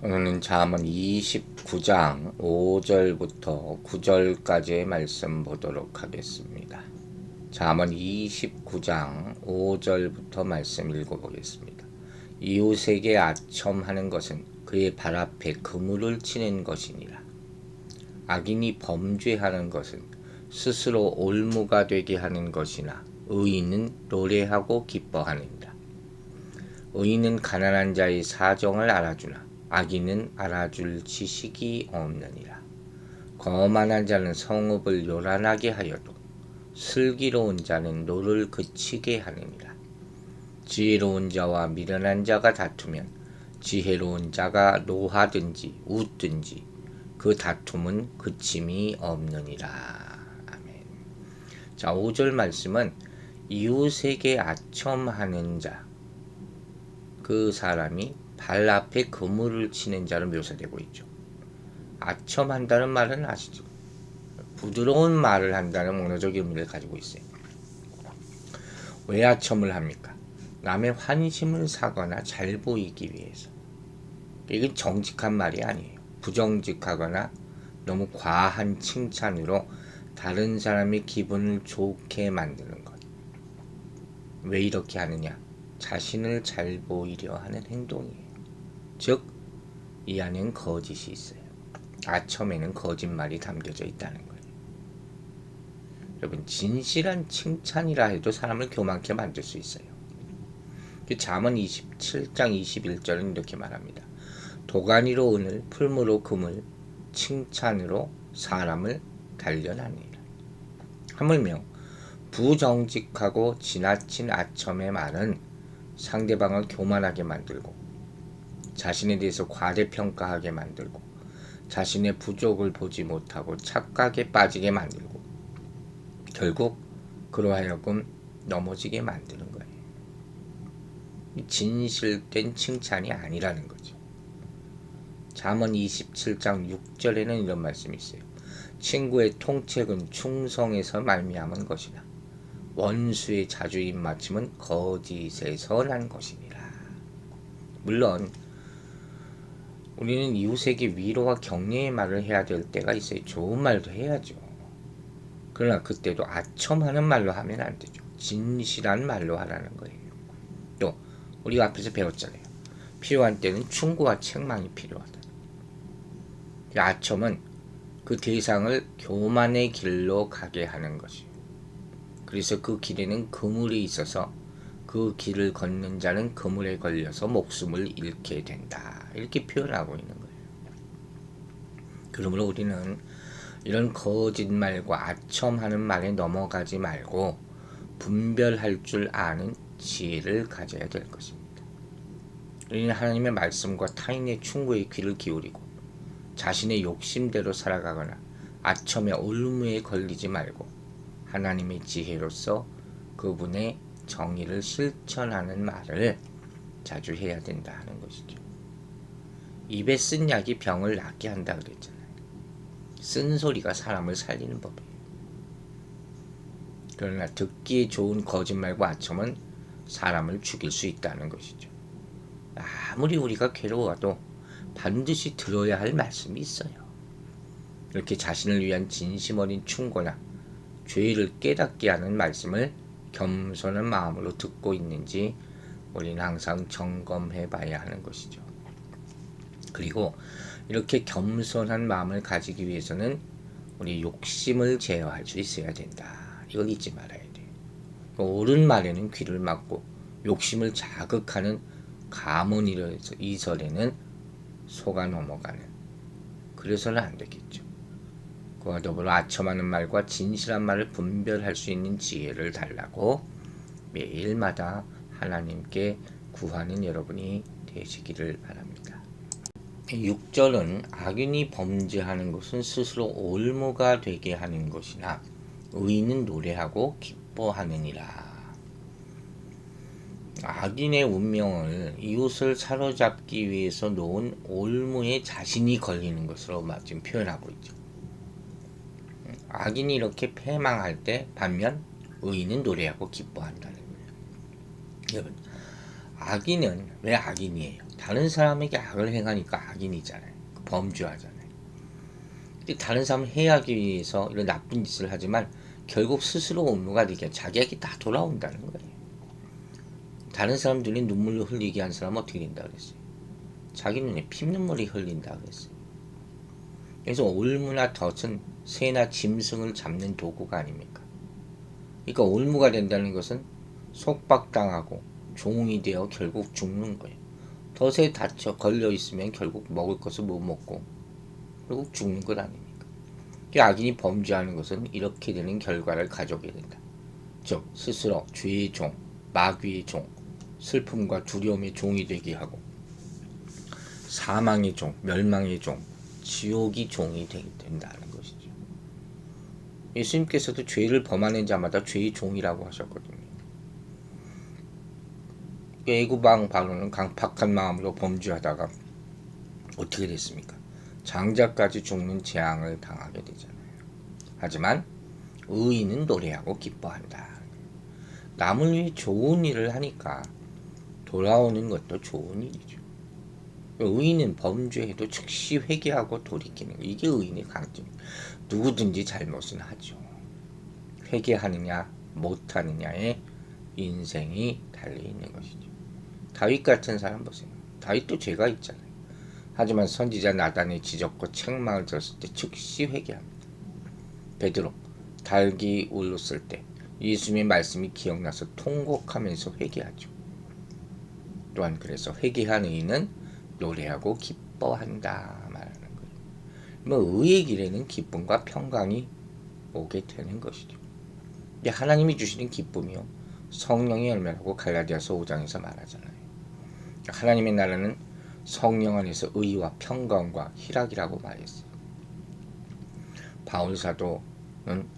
오늘은 잠언 29장 5절부터 9절까지의 말씀 보도록 하겠습니다. 잠언 29장 5절부터 말씀 읽어보겠습니다. 이웃에게 아첨하는 것은 그의 발 앞에 그물을 치는 것이니라. 악인이 범죄하는 것은 스스로 올무가 되게 하는 것이나 의인은 노래하고 기뻐하느니라. 의인은 가난한 자의 사정을 알아주나 악인은 알아줄 지식이 없느니라. 거만한 자는 성읍을 요란하게 하여도 슬기로운 자는 노를 그치게 하느니라. 지혜로운 자와 미련한 자가 다투면 지혜로운 자가 노하든지 웃든지 그 다툼은 그침이 없느니라. 아멘. 자, 5절 말씀은 이웃에게 아첨하는 자, 그 사람이 발 앞에 그물을 치는 자로 묘사되고 있죠. 아첨한다는 말은 아시죠? 부드러운 말을 한다는 언어적 의미를 가지고 있어요. 왜 아첨을 합니까? 남의 환심을 사거나 잘 보이기 위해서. 이건 정직한 말이 아니에요. 부정직하거나 너무 과한 칭찬으로 다른 사람의 기분을 좋게 만드는 것. 왜 이렇게 하느냐? 자신을 잘 보이려 하는 행동이에요. 즉, 이 안에는 거짓이 있어요. 아첨에는 거짓말이 담겨져 있다는 거예요. 여러분, 진실한 칭찬이라 해도 사람을 교만케 만들 수 있어요. 잠언 27장 21절은 이렇게 말합니다. 도가니로 은을, 풀무로 금을, 칭찬으로 사람을 단련하니라. 하물며 부정직하고 지나친 아첨의 말은 상대방을 교만하게 만들고 자신에 대해서 과대평가하게 만들고 자신의 부족을 보지 못하고 착각에 빠지게 만들고 결국 그로 하여금 넘어지게 만드는 거예요. 진실된 칭찬이 아니라는 거죠. 잠언 27장 6절에는 이런 말씀이 있어요. 친구의 통책은 충성에서 말미암은 것이나 원수의 자주 입맞춤은 거짓에서 난 것이니라. 물론 우리는 이웃에게 위로와 격려의 말을 해야 될 때가 있어요. 좋은 말도 해야죠. 그러나 그때도 아첨하는 말로 하면 안 되죠. 진실한 말로 하라는 거예요. 또 우리가 앞에서 배웠잖아요. 필요한 때는 충고와 책망이 필요하다. 아첨은 그 대상을 교만의 길로 가게 하는 것이에요. 그래서 그 길에는 그물이 있어서 그 길을 걷는 자는 그물에 걸려서 목숨을 잃게 된다. 이렇게 표현하고 있는 거예요. 그러므로 우리는 이런 거짓말과 아첨하는 말에 넘어가지 말고 분별할 줄 아는 지혜를 가져야 될 것입니다. 우리는 하나님의 말씀과 타인의 충고에 귀를 기울이고 자신의 욕심대로 살아가거나 아첨의 올무에 걸리지 말고 하나님의 지혜로서 그분의 정의를 실천하는 말을 자주 해야 된다 하는 것이죠. 입에 쓴 약이 병을 낫게 한다 그랬잖아요. 쓴 소리가 사람을 살리는 법이에요. 그러나 듣기에 좋은 거짓말과 아첨은 사람을 죽일 수 있다는 것이죠. 아무리 우리가 괴로워도 반드시 들어야 할 말씀이 있어요. 이렇게 자신을 위한 진심 어린 충고나 죄를 깨닫게 하는 말씀을 겸손한 마음으로 듣고 있는지 우리는 항상 점검해 봐야 하는 것이죠. 그리고 이렇게 겸손한 마음을 가지기 위해서는 우리 욕심을 제어할 수 있어야 된다. 이걸 잊지 말아야 돼요. 옳은 말에는 귀를 막고 욕심을 자극하는 가문이설에는 속아 넘어가는, 그래서는 안 되겠죠. 그와 더불어 아첨하는 말과 진실한 말을 분별할 수 있는 지혜를 달라고 매일마다 하나님께 구하는 여러분이 되시기를 바랍니다. 6절은 악인이 범죄하는 것은 스스로 올무가 되게 하는 것이나 의인은 노래하고 기뻐하느니라. 악인의 운명을 이웃을 사로잡기 위해서 놓은 올무에 자신이 걸리는 것으로 지금 표현하고 있죠. 악인이 이렇게 패망할 때 반면 의인은 노래하고 기뻐한다는 거예요. 여러분, 악인은 왜 악인이에요? 다른 사람에게 악을 행하니까 악인이잖아요. 범죄하잖아요. 근데 다른 사람을 해하기 위해서 이런 나쁜 짓을 하지만 결국 스스로 옥루가 되게 자기에게 다 돌아온다는 거예요. 다른 사람들이 눈물을 흘리게 한 사람은 어떻게 된다 그랬어요? 자기 눈에 피눈물이 흘린다 그랬어요. 그래서 올무나 덫은 새나 짐승을 잡는 도구가 아닙니까? 그러니까 올무가 된다는 것은 속박당하고 종이 되어 결국 죽는 거예요. 덫에 닫혀 걸려 있으면 결국 먹을 것을 못 먹고 결국 죽는 것 아닙니까? 악인이 범죄하는 것은 이렇게 되는 결과를 가져오게 된다. 즉 스스로 죄의 종, 마귀의 종, 슬픔과 두려움의 종이 되게 하고 사망의 종, 멸망의 종, 지옥의 종이 된다는 것이죠. 예수님께서도 죄를 범하는 자마다 죄의 종이라고 하셨거든요. 애구방 바로는 강팍한 마음으로 범죄하다가 어떻게 됐습니까? 장자까지 죽는 재앙을 당하게 되잖아요. 하지만 의인은 노래하고 기뻐한다. 남을 위해 좋은 일을 하니까 돌아오는 것도 좋은 일이죠. 의인은 범죄해도 즉시 회개하고 돌이키는 거. 이게 의인의 강점입니다. 누구든지 잘못은 하죠. 회개하느냐 못하느냐에 인생이 달려있는 것이죠. 다윗 같은 사람 보세요. 다윗도 죄가 있잖아요. 하지만 선지자 나단의 지적과 책망을 들었을 때 즉시 회개합니다. 베드로 닭이 울었을 때 예수님의 말씀이 기억나서 통곡하면서 회개하죠. 또한 그래서 회개한 의인은 노래하고 기뻐한다 말하는 거예요. 뭐 의의 길에는 기쁨과 평강이 오게 되는 것이죠. 하나님이 주시는 기쁨이요 성령의 열매라고 갈라디아서 5장에서 말하잖아요. 하나님의 나라는 성령 안에서 의와 평강과 희락이라고 말했어요. 바울 사도는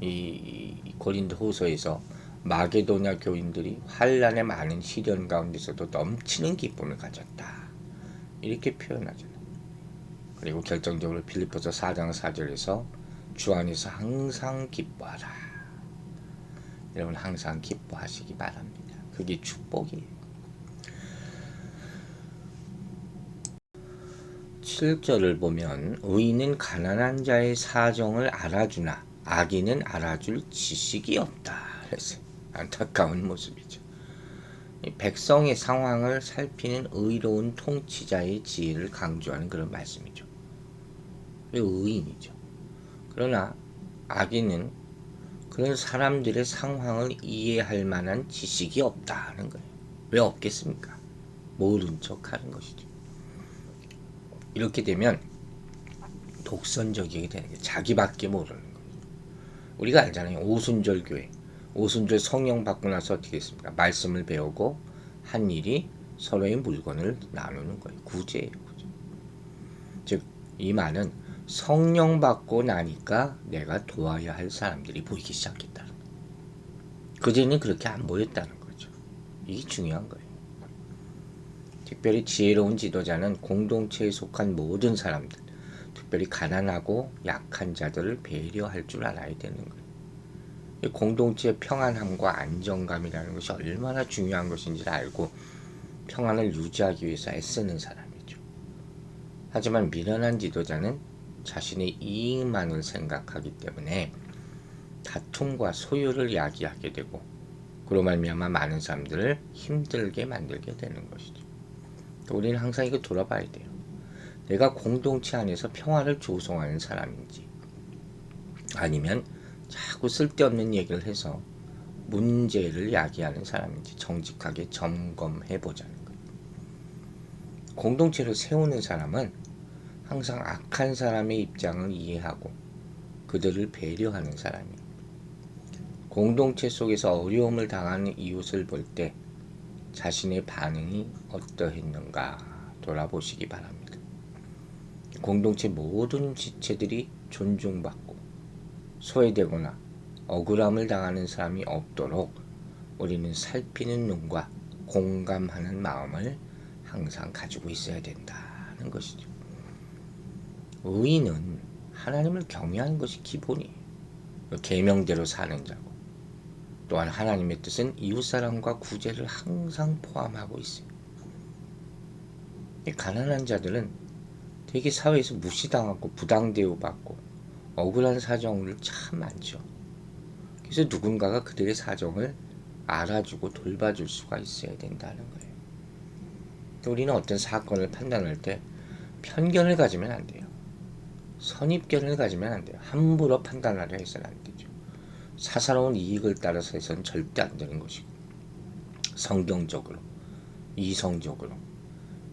이 고린도 후서에서 마게도냐 교인들이 환난의 많은 시련 가운데서도 넘치는 기쁨을 가졌다. 이렇게 표현하잖아요. 그리고 결정적으로 빌립보서 4장 4절에서 주 안에서 항상 기뻐하라. 여러분 항상 기뻐하시기 바랍니다. 그게 축복이에요. 7절을 보면 의인은 가난한 자의 사정을 알아주나 악인은 알아줄 지식이 없다. 그래서 안타까운 모습이죠. 백성의 상황을 살피는 의로운 통치자의 지혜를 강조하는 그런 말씀이죠. 의인이죠. 그러나 악인은 그런 사람들의 상황을 이해할 만한 지식이 없다는 거예요. 왜 없겠습니까? 모른 척 하는 것이죠. 이렇게 되면 독선적이게 되는 게 자기밖에 모르는 거예요. 우리가 알잖아요. 오순절 교회. 오순절 성령 받고 나서 어떻게 했습니까? 말씀을 배우고 한 일이 서로의 물건을 나누는 거예요. 구제예요. 구제. 즉, 이 말은 성령 받고 나니까 내가 도와야 할 사람들이 보이기 시작했다는 거예요. 그전에는 그렇게 안 보였다는 거죠. 이게 중요한 거예요. 특별히 지혜로운 지도자는 공동체에 속한 모든 사람들, 특별히 가난하고 약한 자들을 배려할 줄 알아야 되는 거예요. 공동체의 평안함과 안정감이라는 것이 얼마나 중요한 것인지를 알고 평안을 유지하기 위해서 애쓰는 사람이죠. 하지만 미련한 지도자는 자신의 이익만을 생각하기 때문에 다툼과 소유를 야기하게 되고 그로 말미암아 많은 사람들을 힘들게 만들게 되는 것이죠. 우리는 항상 이거 돌아봐야 돼요. 내가 공동체 안에서 평화를 조성하는 사람인지 아니면 자꾸 쓸데없는 얘기를 해서 문제를 야기하는 사람인지 정직하게 점검해 보자는 거예요. 공동체를 세우는 사람은 항상 악한 사람의 입장을 이해하고 그들을 배려하는 사람이에요. 공동체 속에서 어려움을 당하는 이웃을 볼 때 자신의 반응이 어떠했는가 돌아보시기 바랍니다. 공동체 모든 지체들이 존중받고 소외되거나 억울함을 당하는 사람이 없도록 우리는 살피는 눈과 공감하는 마음을 항상 가지고 있어야 된다는 것이죠. 의인은 하나님을 경외하는 것이 기본이에요. 계명대로 사는 자고 또한 하나님의 뜻은 이웃사랑과 구제를 항상 포함하고 있어요. 이 가난한 자들은 되게 사회에서 무시당하고 부당 대우받고 억울한 사정을 참 많죠. 그래서 누군가가 그들의 사정을 알아주고 돌봐줄 수가 있어야 된다는 거예요. 우리는 어떤 사건을 판단할 때 편견을 가지면 안 돼요. 선입견을 가지면 안 돼요. 함부로 판단하려 해서는 안 되죠. 사사로운 이익을 따라서 해서는 절대 안 되는 것이고, 성경적으로, 이성적으로,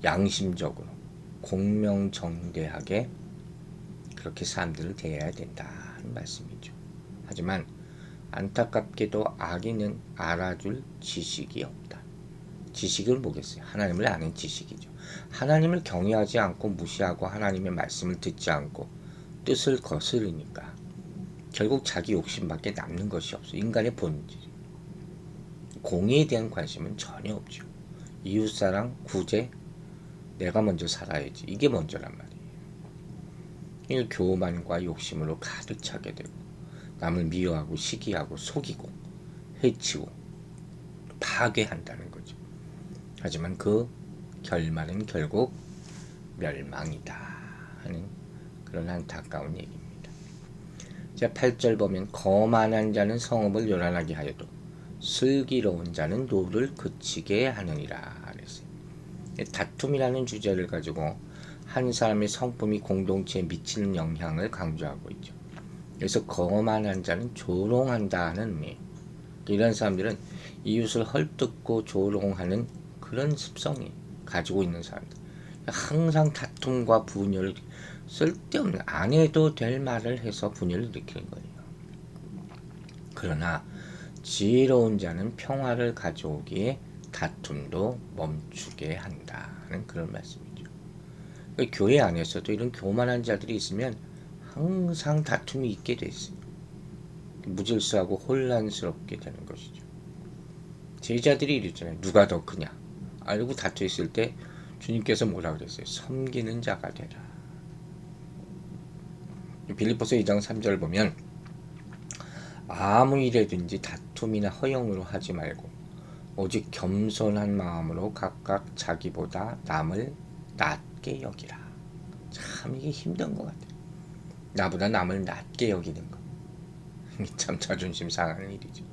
양심적으로, 공명정대하게 그렇게 사람들을 대해야 된다는 말씀이죠. 하지만 안타깝게도 악인은 알아줄 지식이 없다. 지식은 뭐겠어요? 하나님을 아는 지식이죠. 하나님을 경외하지 않고 무시하고 하나님의 말씀을 듣지 않고 뜻을 거스르니까 결국 자기 욕심밖에 남는 것이 없어요. 인간의 본질. 공의에 대한 관심은 전혀 없죠. 이웃사랑, 구제, 내가 먼저 살아야지. 이게 먼저란 말이에요. 이 교만과 욕심으로 가득 차게 되고 남을 미워하고 시기하고 속이고 해치고 파괴한다는 거죠. 하지만 그 결말은 결국 멸망이다 하는 그런 안타까운 얘기입니다. 자, 8절 보면 거만한 자는 성읍을 요란하게 하여도 슬기로운 자는 노를 그치게 하느니라 그랬어요. 다툼이라는 주제를 가지고 한 사람의 성품이 공동체에 미치는 영향을 강조하고 있죠. 그래서 거만한 자는 조롱한다는 의미예요. 이런 사람들은 이웃을 헐뜯고 조롱하는 그런 습성이 가지고 있는 사람들. 항상 다툼과 분열, 쓸데없는 안 해도 될 말을 해서 분열을 일으키는 거예요. 그러나 지혜로운 자는 평화를 가져오기에 다툼도 멈추게 한다는 그런 말씀이죠. 교회 안에서도 이런 교만한 자들이 있으면 항상 다툼이 있게 돼 있어요. 무질서하고 혼란스럽게 되는 것이죠. 제자들이 이랬잖아요. 누가 더 크냐? 알고 다투 있을 때 주님께서 뭐라 그랬어요? 섬기는 자가 되라. 빌립보서 2장 3절 보면 아무 일에든지 다툼이나 허영으로 하지 말고 오직 겸손한 마음으로 각각 자기보다 남을 낮게 여기라. 참 이게 힘든 것 같아요. 나보다 남을 낮게 여기는 거. 참 자존심 상하는 일이죠.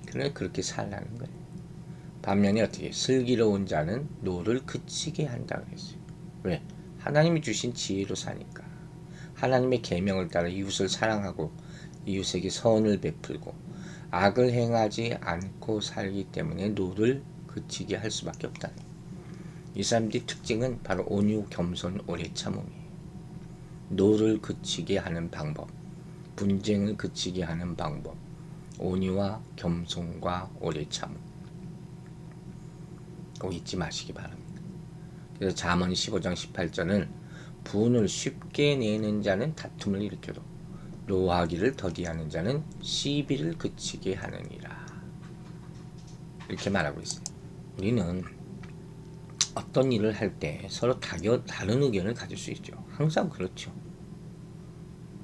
그래 그렇게 살라는 거예요. 반면에 어떻게 슬기로운 자는 노를 그치게 한다 그랬어요. 왜? 하나님이 주신 지혜로 사니까. 하나님의 계명을 따라 이웃을 사랑하고 이웃에게 선을 베풀고 악을 행하지 않고 살기 때문에 노를 그치게 할 수밖에 없다는 거예요. 이 사람들의 특징은 바로 온유, 겸손, 오래 참음이에요. 노를 그치게 하는 방법, 분쟁을 그치게 하는 방법, 온유와 겸손과 오래 참음. 꼭 잊지 마시기 바랍니다. 그래서 잠언 15장 18절은 분을 쉽게 내는 자는 다툼을 일으켜도 노하기를 더디하는 자는 시비를 그치게 하느니라. 이렇게 말하고 있어요. 우리는 어떤 일을 할 때 서로 다른 의견을 가질 수 있죠. 항상 그렇죠.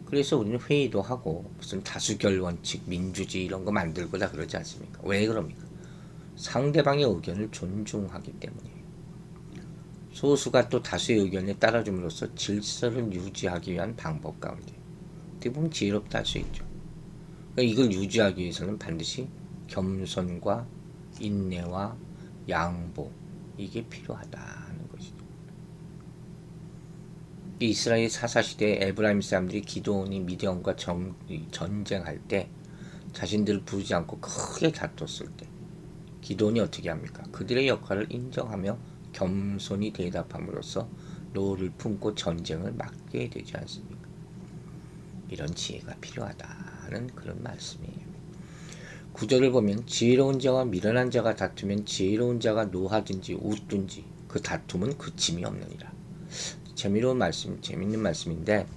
그래서 우리는 회의도 하고 무슨 다수결 원칙, 민주주의 이런 거 만들고 다 그러지 않습니까? 왜 그럽니까? 상대방의 의견을 존중하기 때문이에요. 소수가 또 다수의 의견에 따라줌으로써 질서를 유지하기 위한 방법 가운데 대부분 지혜롭다 할 수 있죠. 그러니까 이걸 유지하기 위해서는 반드시 겸손과 인내와 양보 이게 필요하다는 것이죠. 이스라엘 사사시대에 에브라임 사람들이 기드온이 미디안과 전쟁할 때 자신들을 부르지 않고 크게 다퉜을 때 기드온이 어떻게 합니까? 그들의 역할을 인정하며 겸손히 대답함으로써 노를 품고 전쟁을 막게 되지 않습니까? 이런 지혜가 필요하다는 그런 말씀이에요. 구절을 보면 지혜로운 자와 미련한 자가 다투면 지혜로운 자가 노하든지 웃든지 그 다툼은 그침이 없느니라. 재미로운 말씀, 재밌는 말씀인데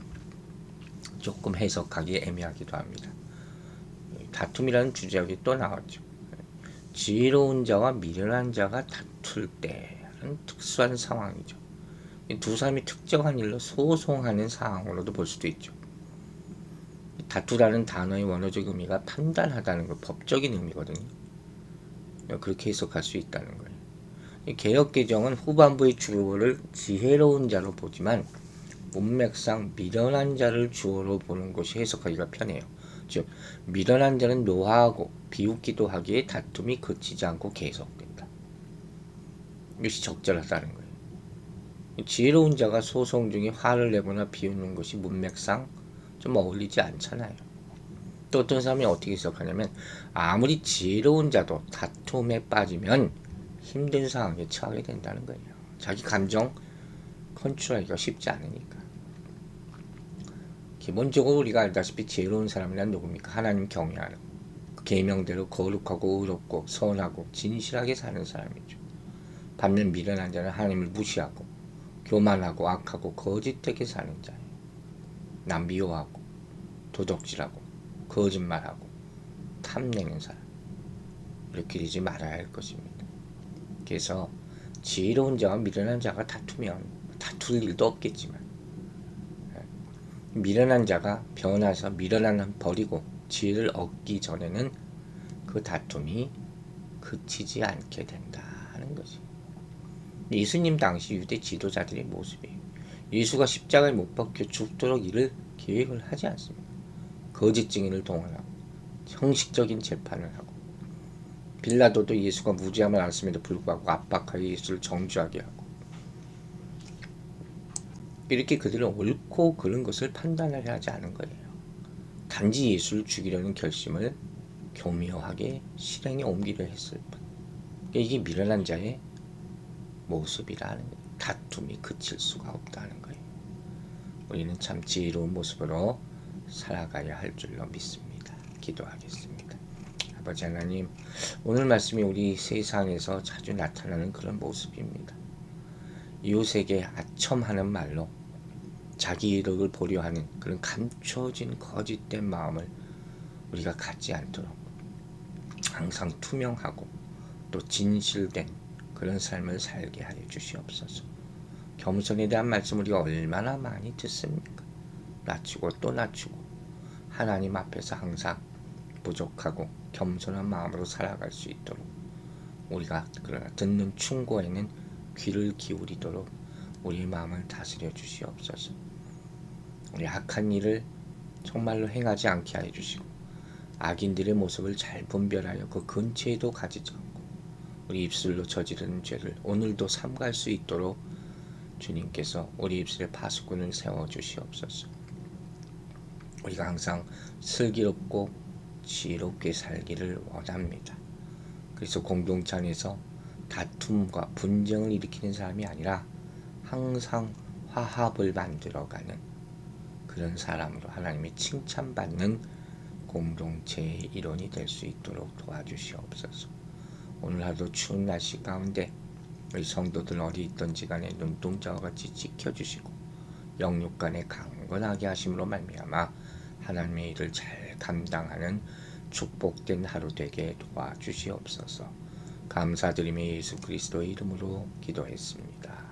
조금 해석하기 애매하기도 합니다. 다툼이라는 주제가 또 나왔죠. 지혜로운 자와 미련한 자가 다툴 때는 특수한 상황이죠. 두 사람이 특정한 일로 소송하는 상황으로도 볼 수도 있죠. 다투라는 단어의 원어적 의미가 판단하다는 거, 법적인 의미거든요. 그렇게 해석할 수 있다는 거예요. 이 개역개정은 후반부의 주어를 지혜로운 자로 보지만 문맥상 미련한 자를 주어로 보는 것이 해석하기가 편해요. 즉 미련한 자는 노하하고 비웃기도 하기에 다툼이 그치지 않고 계속된다. 이것이 적절하다는 거예요. 지혜로운 자가 소송 중에 화를 내거나 비웃는 것이 문맥상 좀 어울리지 않잖아요. 또 어떤 사람이 어떻게 해석하냐면 아무리 지혜로운 자도 다툼에 빠지면 힘든 상황에 처하게 된다는 거예요. 자기 감정 컨트롤하기가 쉽지 않으니까. 기본적으로 우리가 알다시피 지혜로운 사람이란 누굽니까? 하나님 경외하는, 계명대로 거룩하고 의롭고 선하고 진실하게 사는 사람이죠. 반면 미련한 자는 하나님을 무시하고 교만하고 악하고 거짓되게 사는 자예요. 남 미워하고 도적질하고 거짓말하고 탐내는 사람, 이렇게 되지 말아야 할 것입니다. 그래서 지혜로운 자와 미련한 자가 다투면 다툴 일도 없겠지만 미련한 자가 변화서 미련함을 버리고 지혜를 얻기 전에는 그 다툼이 그치지 않게 된다는 거지. 예수님 당시 유대 지도자들의 모습이에요. 예수가 십자가에 못 박혀 죽도록 이를 계획을 하지 않습니다. 거짓 증인을 동원하고 형식적인 재판을 하고 빌라도도 예수가 무죄함을 알았음에도 불구하고 압박하여 예수를 정죄하게 하고 이렇게 그들은 옳고 그른 것을 판단을 하지 않은 거예요. 단지 예수를 죽이려는 결심을 교묘하게 실행에 옮기려 했을 뿐. 이게 미련한 자의 모습이라는 거예요. 다툼이 그칠 수가 없다는 거예요. 우리는 참 지혜로운 모습으로 살아가야 할 줄로 믿습니다. 기도하겠습니다. 아버지 하나님, 오늘 말씀이 우리 세상에서 자주 나타나는 그런 모습입니다. 이웃에게 아첨하는 말로 자기 이득을 보려 하는 그런 감춰진 거짓된 마음을 우리가 갖지 않도록 항상 투명하고 또 진실된 그런 삶을 살게 하여 주시옵소서. 겸손에 대한 말씀 우리가 얼마나 많이 듣습니까? 낮추고 또 낮추고 하나님 앞에서 항상 부족하고 겸손한 마음으로 살아갈 수 있도록 우리가 그러나 듣는 충고에는 귀를 기울이도록 우리의 마음을 다스려 주시옵소서. 우리 악한 일을 정말로 행하지 않게 하여 주시고 악인들의 모습을 잘 분별하여 그 근처에도 가지지 않고 우리 입술로 저지르는 죄를 오늘도 삼갈 수 있도록 주님께서 우리 입술에 파수꾼을 세워주시옵소서. 우리가 항상 슬기롭고 지혜롭게 살기를 원합니다. 그래서 공동체 안에서 다툼과 분쟁을 일으키는 사람이 아니라 항상 화합을 만들어가는 그런 사람으로 하나님의 칭찬받는 공동체의 일원이 될 수 있도록 도와주시옵소서. 오늘 하루 추운 날씨 가운데 우리 성도들 어디 있든지 간에 눈동자와 같이 지켜주시고 영육간에 강건하게 하심으로 말미암아 하나님의 일을 잘 감당하는 축복된 하루 되게 도와주시옵소서. 감사드리며 예수 그리스도의 이름으로 기도했습니다.